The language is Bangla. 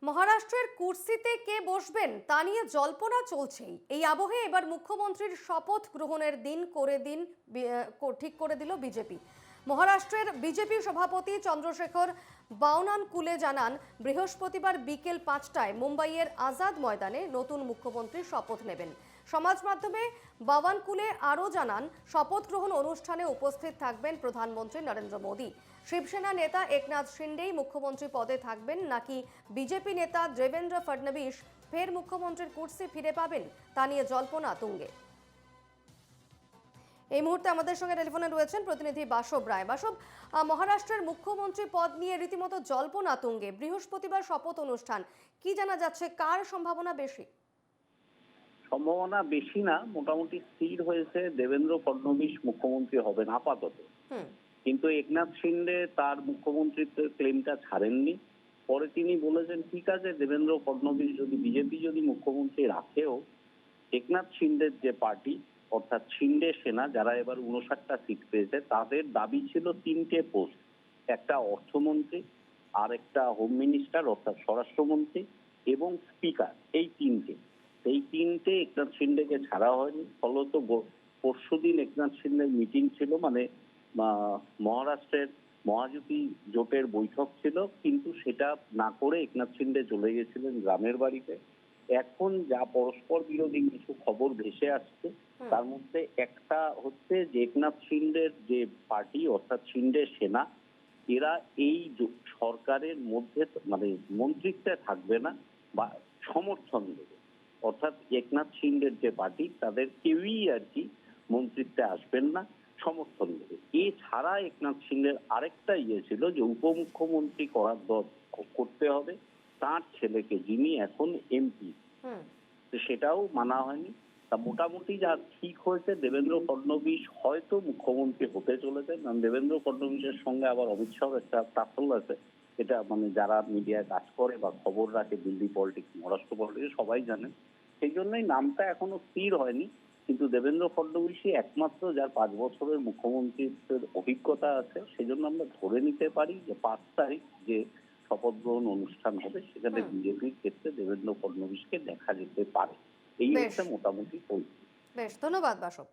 মহারাষ্ট্রের কুর্সিতে কে বসবেন তা নিয়ে জল্পনা চলছেই। এই আবহে এবার মুখ্যমন্ত্রীর শপথ গ্রহণের দিন ঠিক করে দিল বিজেপি। মহারাষ্ট্রের বিজেপি সভাপতি চন্দ্রশেখর বাওনানকুলে জানান, বৃহস্পতিবার বিকেল 5টায় মুম্বাইয়ের আজাদ ময়দানে নতুন মুখ্যমন্ত্রী শপথ নেবেন। সমাজ মাধ্যমে বাওয়ানকুলে আরও জানান, শপথ গ্রহণ অনুষ্ঠানে উপস্থিত থাকবেন প্রধানমন্ত্রী নরেন্দ্র মোদী। শিবসেনা নেতা একনাথ শিন্ডেই মুখ্যমন্ত্রী পদে থাকবেন নাকি বিজেপি নেতা দেবেন্দ্র ফডনবিস ফের মুখ্যমন্ত্রীর কুর্সি ফিরে পাবেন তা নিয়ে জল্পনা তুঙ্গে। এই মুহূর্তে আমাদের সঙ্গে টেলিফোনে রয়েছেন প্রতিনিধি বাসব রায়। বাসব, মহারাষ্ট্রের মুখ্যমন্ত্রী পদ নিয়ে রীতিমতো জল্পনা তুঙ্গে। বৃহস্পতিবার শপথ অনুষ্ঠান, কি জানা যাচ্ছে, কার সম্ভাবনা বেশি? সম্ভাবনা বেশি না, মোটামুটি স্থির হয়েছে দেবেন্দ্র ফডনবিস মুখ্যমন্ত্রী হবেন আপাতত। কিন্তু একনাথ শিন্ডে তার মুখ্যমন্ত্রীত্বের ক্লেমটা ছাড়েননি। পরে তিনি বলেছেন, ঠিক আছে, দেবেন্দ্র ফডনবিস যদি বিজেপি মুখ্যমন্ত্রী রাখেও, একনাথ শিন্ডের যে পার্টি অর্থাৎ শিন্ডে সেনা, যারা এবার 59টা সিট পেয়েছে, তাদের দাবি ছিল 3টে পোস্ট, একটা অর্থমন্ত্রী, আর একটা হোম মিনিস্টার অর্থাৎ স্বরাষ্ট্রমন্ত্রী এবং স্পিকার। এই তিনটে একনাথ শিন্ডেকে ছাড়া হয়নি। ফলত পরশুদিন একনাথ শিন্ডের মিটিং ছিল, মানে মহারাষ্ট্রের মহাজোটী জোটের বৈঠক ছিল, কিন্তু সেটা না করে একনাথ শিন্ডে চলে গেছিলেন গ্রামের বাড়িতে। এখন যা পরস্পর বিরোধী কিছু খবর ভেসে আসছে, তার মধ্যে একটা হচ্ছে যে একনাথ শিন্ডের যে পার্টি অর্থাৎ শিন্ডে সেনা, এরা এই সরকারের মধ্যে মানে মন্ত্রিত্বে থাকবে না বা সমর্থন দেবে। অর্থাৎ একনাথ শিন্ডের যে পার্টি, তাদের কেউই আর কি মন্ত্রিত্বে আসবেন না, সমর্থন দেবে। এছাড়া একনাথ শিন্ডের আরেকটা ছিল যে উপমুখ্যমন্ত্রী করতে হবে তার ছেলেকে, যিনি এখন এমপি, সেটাও মানা হয়নি। তা মোটামুটি যা ঠিক হয়েছে, দেবেন্দ্র ফডনবিস হয়তো মুখ্যমন্ত্রী হতে চলেছেন। কারণ দেবেন্দ্র ফডনবিসের সঙ্গে আবার অমিত শাহর একটা সাফল্য আছে, এটা মানে যারা মিডিয়ায় কাজ করে বা খবর রাখে দিল্লি পলিটিক্স, মহারাষ্ট্র পলিটিক্স, সবাই জানেন। সেই জন্যই নামটা এখনো স্থির হয়নি। কিন্তু দেবেন্দ্র ফডনবিসই একমাত্র যার 5 বছরের মুখ্যমন্ত্রীত্বের অভিজ্ঞতা আছে। সেই জন্য আমরা ধরে নিতে পারি যে 5 তারিখ যে শপথ গ্রহণ অনুষ্ঠান হবে, সেখানে বিজেপির ক্ষেত্রে দেবেন্দ্র ফডনবিসকে দেখা যেতে পারে। এই হচ্ছে মোটামুটি পরিস্থিতি। বেশ, ধন্যবাদ বাসব।